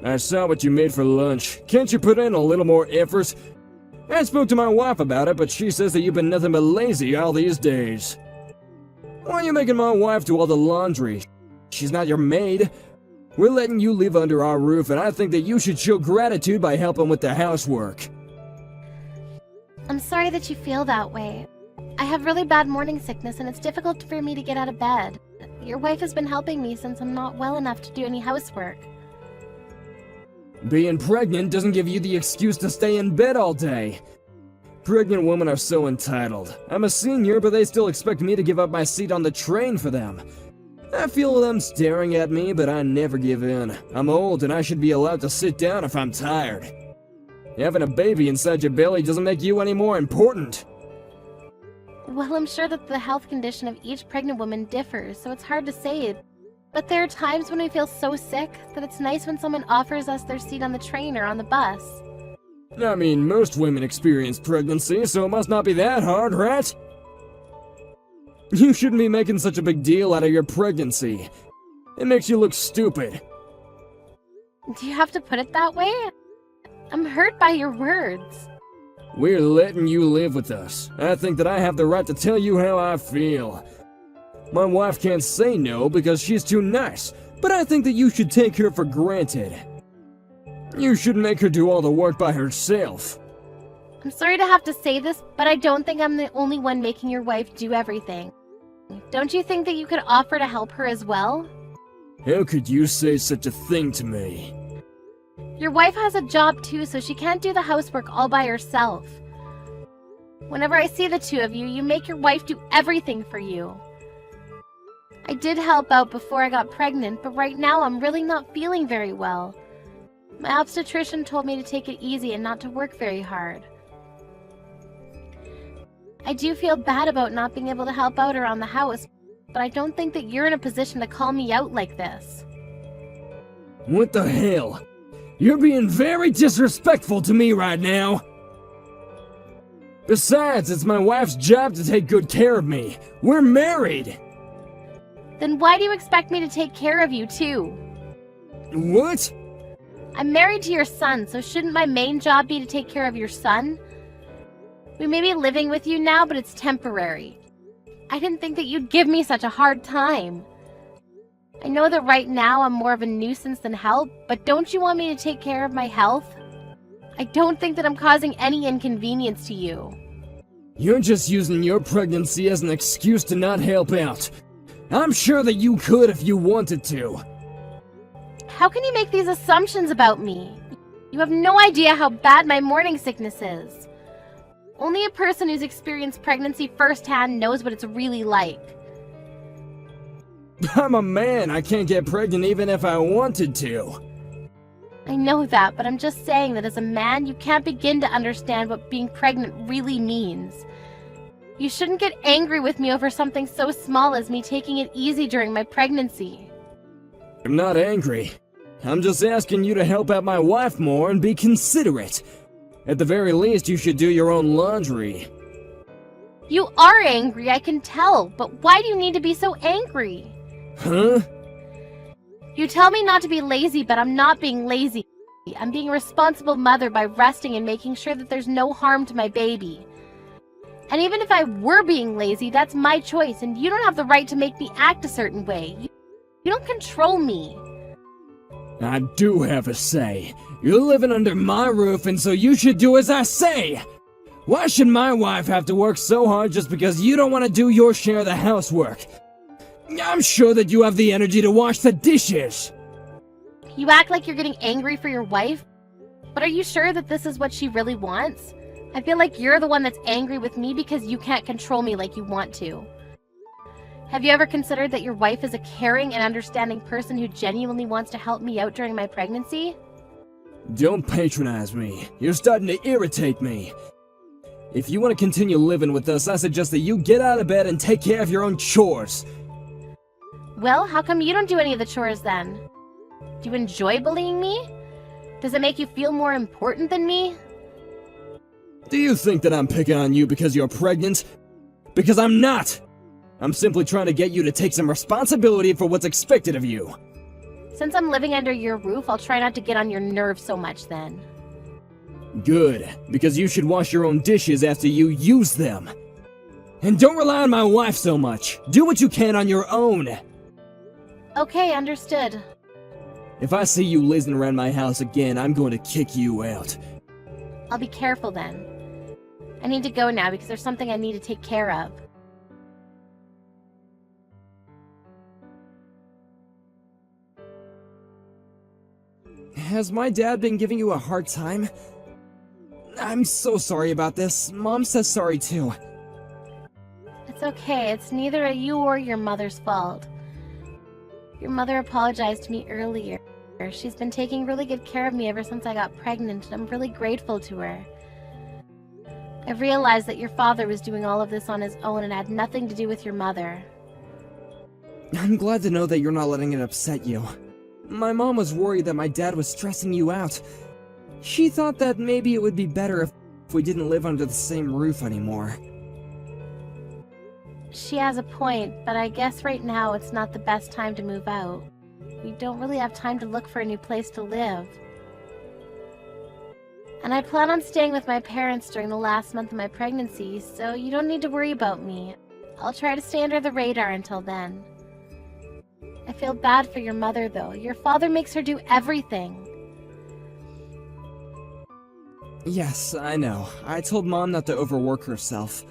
I saw what you made for lunch. Can't you put in a little more effort? I spoke to my wife about it, but she says that you've been nothing but lazy all these days. Why are you making my wife do all the laundry? She's not your maid. We're letting you live under our roof, and I think that you should show gratitude by helping with the housework. I'm sorry that you feel that way. I have really bad morning sickness, and it's difficult for me to get out of bed. Your wife has been helping me since I'm not well enough to do any housework. Being pregnant doesn't give you the excuse to stay in bed all day. Pregnant women are so entitled. I'm a senior, but they still expect me to give up my seat on the train for them. I feel them staring at me, but I never give in. I'm old and I should be allowed to sit down if I'm tired. Having a baby inside your belly doesn't make you any more important. Well, I'm sure that the health condition of each pregnant woman differs, so it's hard to say. But there are times when we feel so sick that it's nice when someone offers us their seat on the train or on the bus. I mean, most women experience pregnancy, so it must not be that hard, right? You shouldn't be making such a big deal out of your pregnancy. It makes you look stupid. Do you have to put it that way? I'm hurt by your words. We're letting you live with us. I think that I have the right to tell you how I feel. My wife can't say no because she's too nice, but I think that you should take her for granted. You shouldn't make her do all the work by herself. I'm sorry to have to say this, but I don't think I'm the only one making your wife do everything. Don't you think that you could offer to help her as well? How could you say such a thing to me? Your wife has a job too, so she can't do the housework all by herself. Whenever I see the two of you, you make your wife do everything for you. I did help out before I got pregnant, but right now I'm really not feeling very well. My obstetrician told me to take it easy and not to work very hard. I do feel bad about not being able to help out around the house, but I don't think that you're in a position to call me out like this. What the hell? You're being very disrespectful to me right now. Besides, it's my wife's job to take good care of me. We're married. Then why do you expect me to take care of you too? What? I'm married to your son, so shouldn't my main job be to take care of your son? We may be living with you now, but it's temporary. I didn't think that you'd give me such a hard time. I know that right now I'm more of a nuisance than help, but don't you want me to take care of my health? I don't think that I'm causing any inconvenience to you. You're just using your pregnancy as an excuse to not help out. I'm sure that you could if you wanted to. How can you make these assumptions about me? You have no idea how bad my morning sickness is. Only a person who's experienced pregnancy firsthand knows what it's really like. I'm a man. I can't get pregnant even if I wanted to. I know that, but I'm just saying that as a man, you can't begin to understand what being pregnant really means. You shouldn't get angry with me over something so small as me taking it easy during my pregnancy. I'm not angry. I'm just asking you to help out my wife more and be considerate. At the very least, you should do your own laundry. You are angry, I can tell, but why do you need to be so angry? Huh? You tell me not to be lazy, but I'm not being lazy. I'm being a responsible mother by resting and making sure that there's no harm to my baby. And even if I were being lazy, that's my choice, and you don't have the right to make me act a certain way. You don't control me. I do have a say. You're living under my roof, and so you should do as I say. Why should my wife have to work so hard just because you don't want to do your share of the housework? I'm sure that you have the energy to wash the dishes. You act like you're getting angry for your wife, but are you sure that this is what she really wants? I feel like you're the one that's angry with me because you can't control me like you want to. Have you ever considered that your wife is a caring and understanding person who genuinely wants to help me out during my pregnancy? Don't patronize me. You're starting to irritate me. If you want to continue living with us, I suggest that you get out of bed and take care of your own chores. Well, how come you don't do any of the chores then? Do you enjoy bullying me? Does it make you feel more important than me? Do you think that I'm picking on you because you're pregnant? Because I'm not! I'm simply trying to get you to take some responsibility for what's expected of you. Since I'm living under your roof, I'll try not to get on your nerves so much then. Good, because you should wash your own dishes after you use them. And don't rely on my wife so much. Do what you can on your own. Okay, understood. If I see you lazing around my house again, I'm going to kick you out. I'll be careful then. I need to go now because there's something I need to take care of. Has my dad been giving you a hard time? I'm so sorry about this. Mom says sorry too. It's okay. It's neither you or your mother's fault. Your mother apologized to me earlier. She's been taking really good care of me ever since I got pregnant, and I'm really grateful to her. I've realized that your father was doing all of this on his own and had nothing to do with your mother. I'm glad to know that you're not letting it upset you. My mom was worried that my dad was stressing you out. She thought that maybe it would be better if we didn't live under the same roof anymore. She has a point, but I guess right now it's not the best time to move out. We don't really have time to look for a new place to live. And I plan on staying with my parents during the last month of my pregnancy, so you don't need to worry about me. I'll try to stay under the radar until then. I feel bad for your mother, though. Your father makes her do everything. Yes, I know. I told Mom not to overwork herself.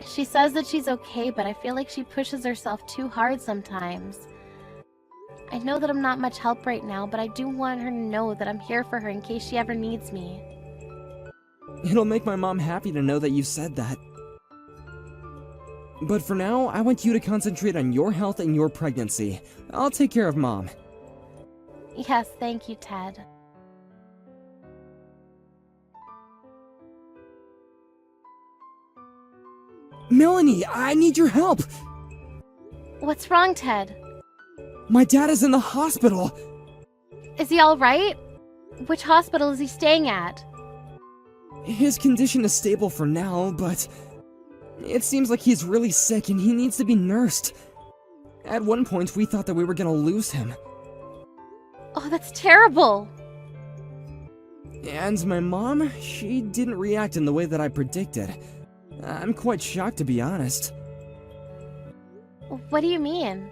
She says that she's okay, but I feel like she pushes herself too hard sometimes. I know that I'm not much help right now, but I do want her to know that I'm here for her in case she ever needs me. It'll make my mom happy to know that you said that. But for now, I want you to concentrate on your health and your pregnancy. I'll take care of Mom. Yes, thank you, Ted. Melanie, I need your help! What's wrong, Ted? My dad is in the hospital! Is he alright? Which hospital is he staying at? His condition is stable for now, but it seems like he's really sick and he needs to be nursed. At one point, we thought that we were gonna lose him. Oh, that's terrible! And my mom, she didn't react in the way that I predicted. I'm quite shocked, to be honest. What do you mean?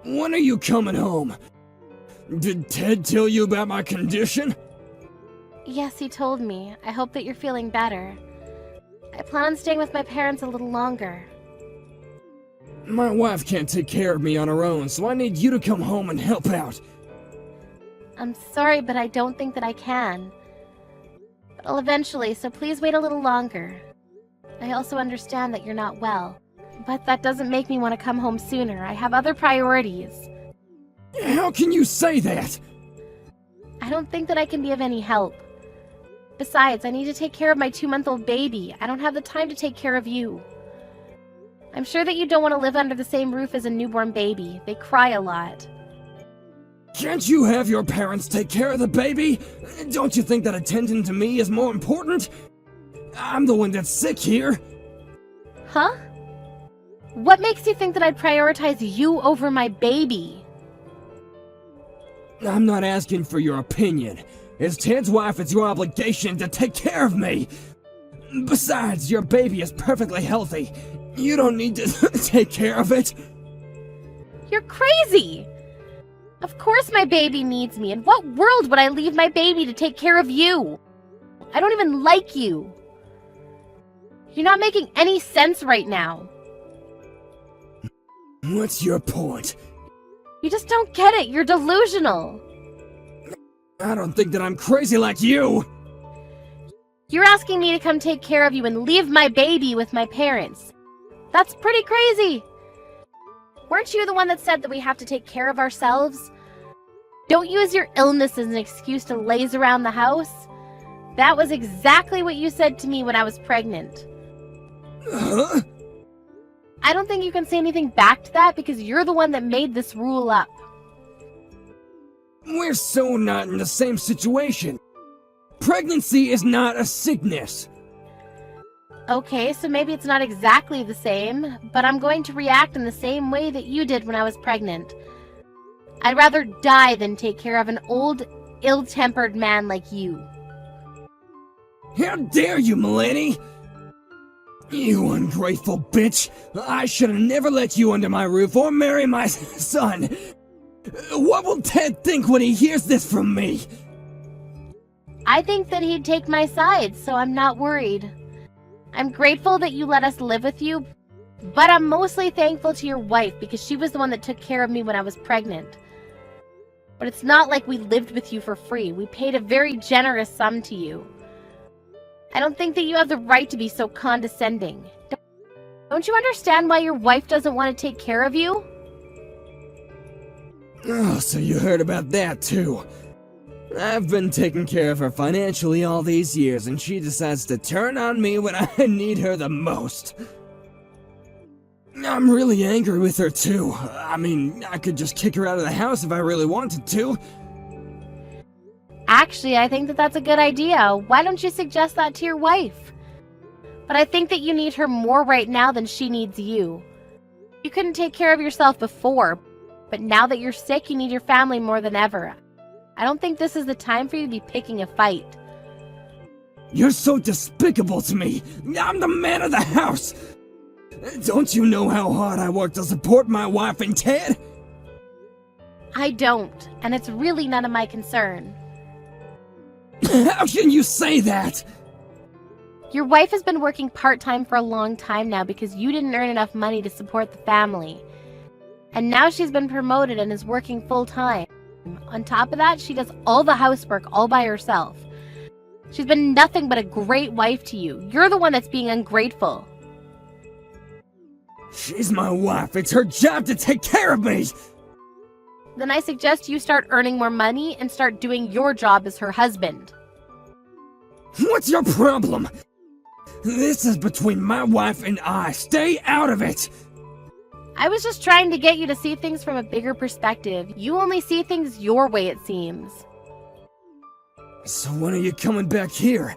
When are you coming home? Did Ted tell you about my condition? Yes, he told me. I hope that you're feeling better. I plan on staying with my parents a little longer. My wife can't take care of me on her own, so I need you to come home and help out. I'm sorry, but I don't think that I can. But I'll eventually, so please wait a little longer. I also understand that you're not well, but that doesn't make me want to come home sooner. I have other priorities. How can you say that? I don't think that I can be of any help. Besides, I need to take care of my 2-month-old baby. I don't have the time to take care of you. I'm sure that you don't want to live under the same roof as a newborn baby. They cry a lot. Can't you have your parents take care of the baby? Don't you think that attending to me is more important? I'm the one that's sick here. Huh? What makes you think that I'd prioritize you over my baby? I'm not asking for your opinion. As Ted's wife, it's your obligation to take care of me. Besides, your baby is perfectly healthy. You don't need to take care of it. You're crazy! Of course my baby needs me. In what world would I leave my baby to take care of you? I don't even like you. You're not making any sense right now. What's your point? You just don't get it. You're delusional. I don't think that I'm crazy like you. You're asking me to come take care of you and leave my baby with my parents. That's pretty crazy. Weren't you the one that said that we have to take care of ourselves? Don't use your illness as an excuse to laze around the house. That was exactly what you said to me when I was pregnant. Huh? I don't think you can say anything back to that because you're the one that made this rule up. We're so not in the same situation. Pregnancy is not a sickness. Okay, so maybe it's not exactly the same, but I'm going to react in the same way that you did when I was pregnant. I'd rather die than take care of an old, ill-tempered man like you. How dare you, Milady! You ungrateful bitch! I should have never let you under my roof or marry my son! What will Ted think when he hears this from me? I think that he'd take my side, so I'm not worried. I'm grateful that you let us live with you, but I'm mostly thankful to your wife because she was the one that took care of me when I was pregnant. But it's not like we lived with you for free. We paid a very generous sum to you. I don't think that you have the right to be so condescending. Don't you understand why your wife doesn't want to take care of you? Oh, so you heard about that too. I've been taking care of her financially all these years, and she decides to turn on me when I need her the most. I'm really angry with her too. I mean, I could just kick her out of the house if I really wanted to. Actually, I think that that's a good idea. Why don't you suggest that to your wife? But I think that you need her more right now than she needs you. You couldn't take care of yourself before, but now that you're sick, you need your family more than ever. I don't think this is the time for you to be picking a fight. You're so despicable to me. I'm the man of the house. Don't you know how hard I work to support my wife and Ted? I don't, and it's really none of my concern. How can you say that? Your wife has been working part-time for a long time now because you didn't earn enough money to support the family. And now she's been promoted and is working full-time. On top of that, she does all the housework all by herself. She's been nothing but a great wife to you. You're the one that's being ungrateful. She's my wife. It's her job to take care of me. Then I suggest you start earning more money and start doing your job as her husband. What's your problem? This is between my wife and I. Stay out of it. I was just trying to get you to see things from a bigger perspective. You only see things your way, it seems. So when are you coming back here?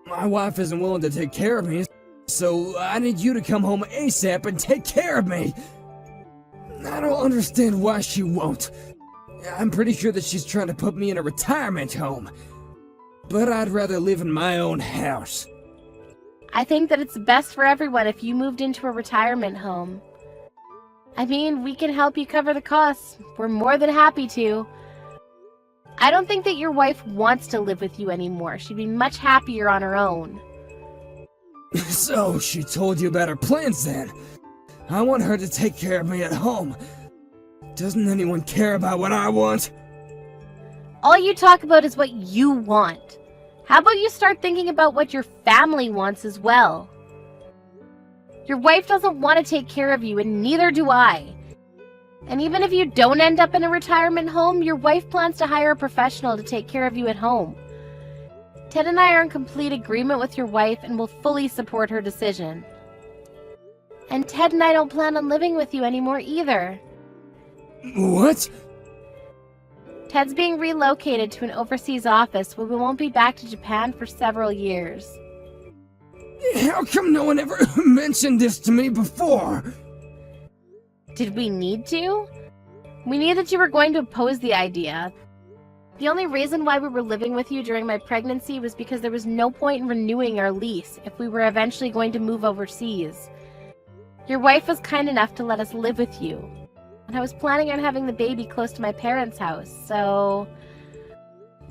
My wife isn't willing to take care of me, so I need you to come home ASAP and take care of me. I don't understand why she won't. I'm pretty sure that she's trying to put me in a retirement home. But I'd rather live in my own house. I think that it's best for everyone if you moved into a retirement home. I mean, we can help you cover the costs. We're more than happy to. I don't think that your wife wants to live with you anymore. She'd be much happier on her own. So, she told you about her plans then? I want her to take care of me at home. Doesn't anyone care about what I want? All you talk about is what you want. How about you start thinking about what your family wants as well? Your wife doesn't want to take care of you, and neither do I. And even if you don't end up in a retirement home, your wife plans to hire a professional to take care of you at home. Ted and I are in complete agreement with your wife and will fully support her decision. And Ted and I don't plan on living with you anymore either. What? Ted's being relocated to an overseas office where we won't be back to Japan for several years. How come no one ever mentioned this to me before? Did we need to? We knew that you were going to oppose the idea. The only reason why we were living with you during my pregnancy was because there was no point in renewing our lease if we were eventually going to move overseas. Your wife was kind enough to let us live with you, and I was planning on having the baby close to my parents' house, so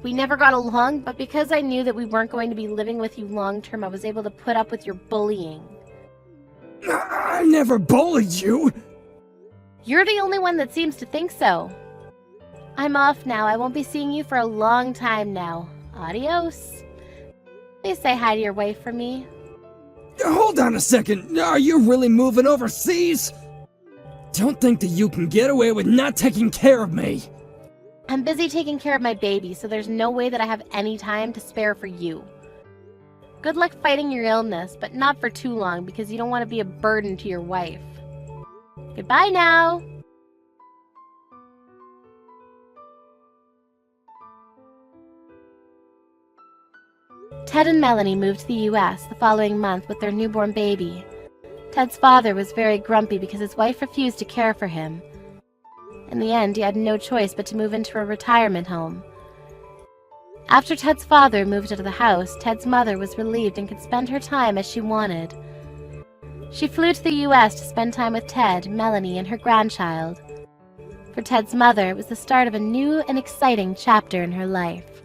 we never got along, but because I knew that we weren't going to be living with you long term, I was able to put up with your bullying. I never bullied you! You're the only one that seems to think so. I'm off now. I won't be seeing you for a long time now. Adios. Please say hi to your wife for me. Hold on a second. Are you really moving overseas? Don't think that you can get away with not taking care of me. I'm busy taking care of my baby, so there's no way that I have any time to spare for you. Good luck fighting your illness, but not for too long because you don't want to be a burden to your wife. Goodbye now! Ted and Melanie moved to the U.S. the following month with their newborn baby. Ted's father was very grumpy because his wife refused to care for him. In the end, he had no choice but to move into a retirement home. After Ted's father moved out of the house, Ted's mother was relieved and could spend her time as she wanted. She flew to the U.S. to spend time with Ted, Melanie, and her grandchild. For Ted's mother, it was the start of a new and exciting chapter in her life.